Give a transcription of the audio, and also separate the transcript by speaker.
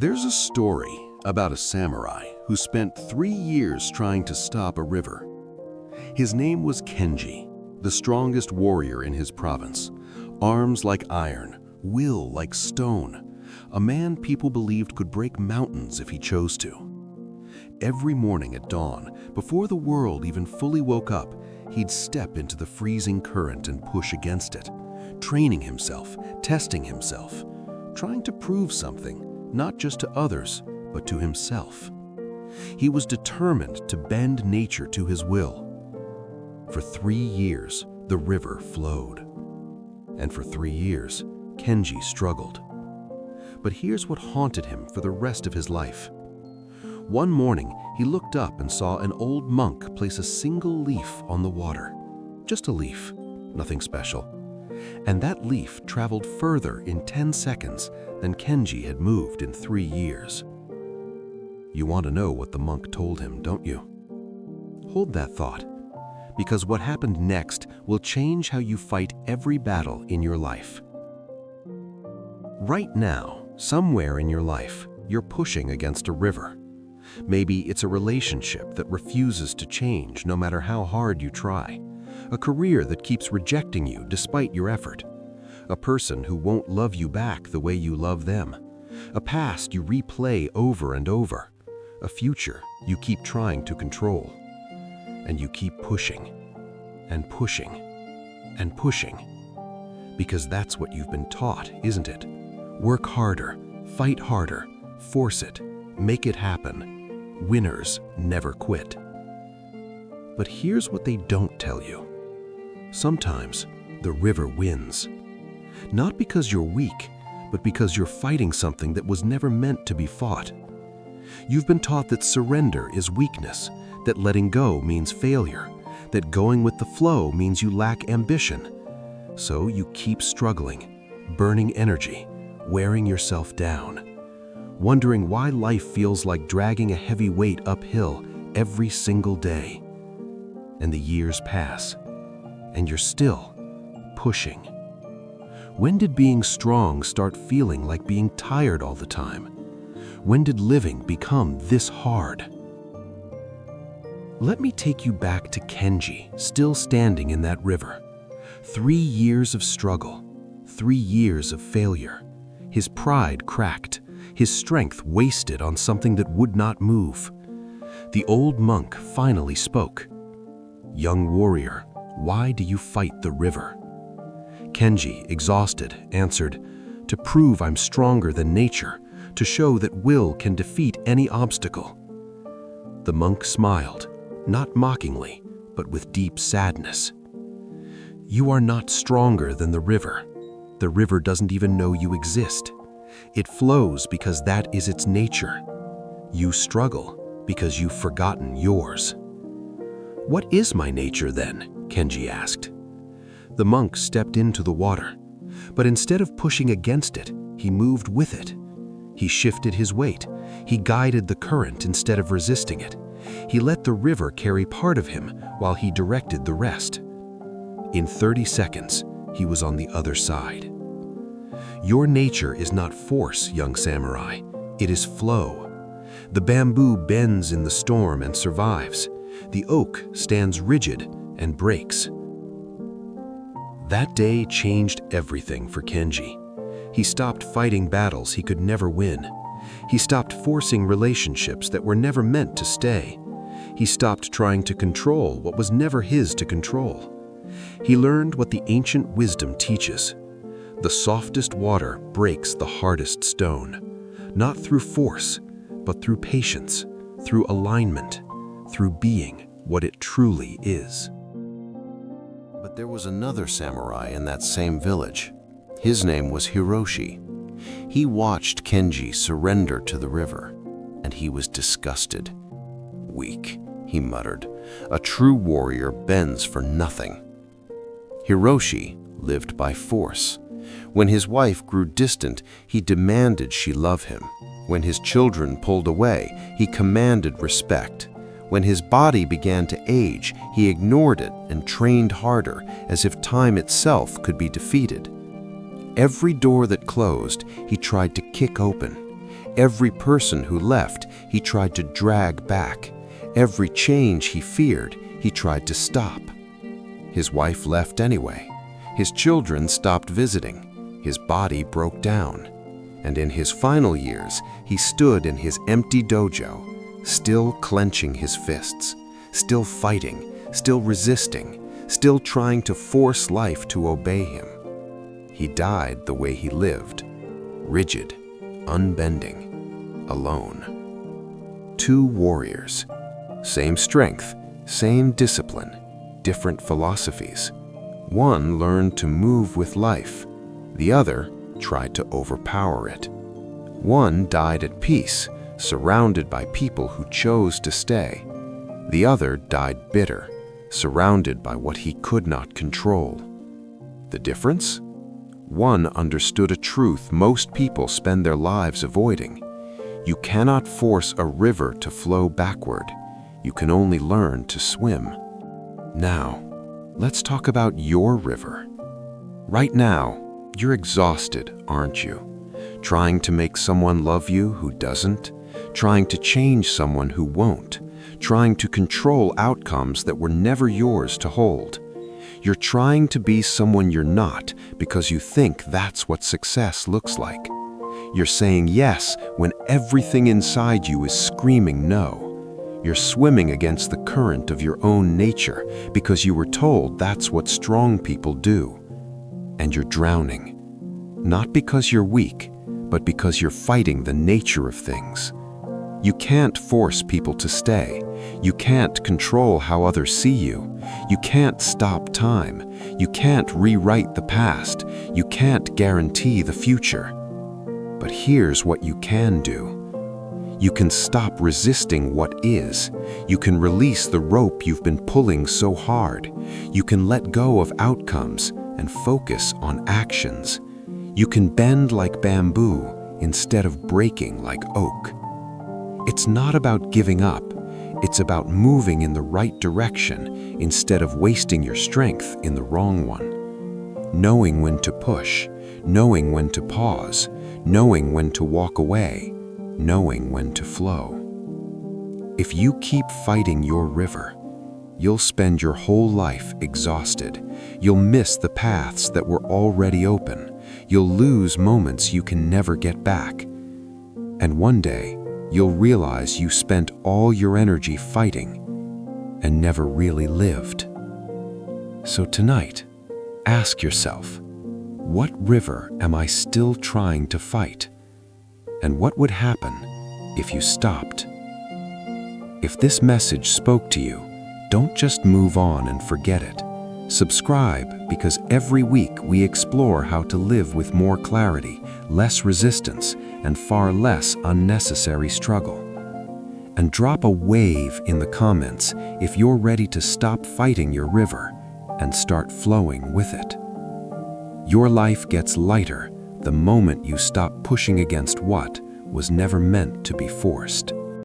Speaker 1: There's a story about a samurai who spent 3 years trying to stop a river. His name was Kenji, the strongest warrior in his province. Arms like iron, will like stone. A man people believed could break mountains if he chose to. Every morning at dawn, before the world even fully woke up, he'd step into the freezing current and push against it, training himself, testing himself, trying to prove something, not just to others, but to himself. He was determined to bend nature to his will. For 3 years, the river flowed. And for 3 years, Kenji struggled. But here's what haunted him for the rest of his life. One morning, he looked up and saw an old monk place a single leaf on the water. Just a leaf, nothing special. And that leaf traveled further in 10 seconds than Kenji had moved in 3 years. You want to know what the monk told him, don't you? Hold that thought, because what happened next will change how you fight every battle in your life. Right now, somewhere in your life, you're pushing against a river. Maybe it's a relationship that refuses to change no matter how hard you try. A career that keeps rejecting you despite your effort. A person who won't love you back the way you love them. A past you replay over and over. A future you keep trying to control. And you keep pushing, and pushing, and pushing. Because that's what you've been taught, isn't it? Work harder, fight harder, force it, make it happen. Winners never quit. But here's what they don't tell you. Sometimes the river wins. Not because you're weak, but because you're fighting something that was never meant to be fought. You've been taught that surrender is weakness, that letting go means failure, that going with the flow means you lack ambition. So you keep struggling, burning energy, wearing yourself down, wondering why life feels like dragging a heavy weight uphill every single day. And the years pass, and you're still pushing. When did being strong start feeling like being tired all the time? When did living become this hard? Let me take you back to Kenji, still standing in that river. 3 years of struggle, 3 years of failure. His pride cracked, his strength wasted on something that would not move. The old monk finally spoke. "Young warrior, why do you fight the river?" Kenji, exhausted, answered, "To prove I'm stronger than nature, to show that will can defeat any obstacle." The monk smiled, not mockingly, but with deep sadness. "You are not stronger than the river. The river doesn't even know you exist. It flows because that is its nature. You struggle because you've forgotten yours." "What is my nature then?" Kenji asked. The monk stepped into the water, but instead of pushing against it, he moved with it. He shifted his weight. He guided the current instead of resisting it. He let the river carry part of him while he directed the rest. In 30 seconds, he was on the other side. Your nature is not force, young samurai. It is flow. The bamboo bends in the storm and survives. The oak stands rigid and breaks. That day changed everything for Kenji. He stopped fighting battles he could never win. He stopped forcing relationships that were never meant to stay. He stopped trying to control what was never his to control. He learned what the ancient wisdom teaches. The softest water breaks the hardest stone, not through force, but through patience, through alignment, through being what it truly is. But there was another samurai in that same village. His name was Hiroshi. He watched Kenji surrender to the river, and he was disgusted. "Weak," he muttered. "A true warrior bends for nothing." Hiroshi lived by force. When his wife grew distant, he demanded she love him. When his children pulled away, he commanded respect. When his body began to age, he ignored it and trained harder, as if time itself could be defeated. Every door that closed, he tried to kick open. Every person who left, he tried to drag back. Every change he feared, he tried to stop. His wife left anyway. His children stopped visiting. His body broke down. And in his final years, he stood in his empty dojo, still clenching his fists, still fighting, still resisting, still trying to force life to obey him. He died the way he lived, rigid, unbending, alone. Two warriors, same strength, same discipline, different philosophies. One learned to move with life, the other tried to overpower it. One died at peace, surrounded by people who chose to stay. The other died bitter, surrounded by what he could not control. The difference? One understood a truth most people spend their lives avoiding. You cannot force a river to flow backward. You can only learn to swim. Now, let's talk about your river. Right now, you're exhausted, aren't you? Trying to make someone love you who doesn't, trying to change someone who won't, trying to control outcomes that were never yours to hold. You're trying to be someone you're not because you think that's what success looks like. You're saying yes when everything inside you is screaming no. You're swimming against the current of your own nature because you were told that's what strong people do. And you're drowning. Not because you're weak, but because you're fighting the nature of things. You can't force people to stay. You can't control how others see you. You can't stop time. You can't rewrite the past. You can't guarantee the future. But here's what you can do. You can stop resisting what is. You can release the rope you've been pulling so hard. You can let go of outcomes and focus on actions. You can bend like bamboo instead of breaking like oak. It's not about giving up. It's about moving in the right direction instead of wasting your strength in the wrong one. Knowing when to push, knowing when to pause, knowing when to walk away, knowing when to flow. If you keep fighting your river, you'll spend your whole life exhausted. You'll miss the paths that were already open. You'll lose moments you can never get back. And one day, you'll realize you spent all your energy fighting and never really lived. So tonight, ask yourself, what river am I still trying to fight? And what would happen if you stopped? If this message spoke to you, don't just move on and forget it. Subscribe, because every week we explore how to live with more clarity, less resistance, and far less unnecessary struggle. And drop a wave in the comments if you're ready to stop fighting your river and start flowing with it. Your life gets lighter the moment you stop pushing against what was never meant to be forced.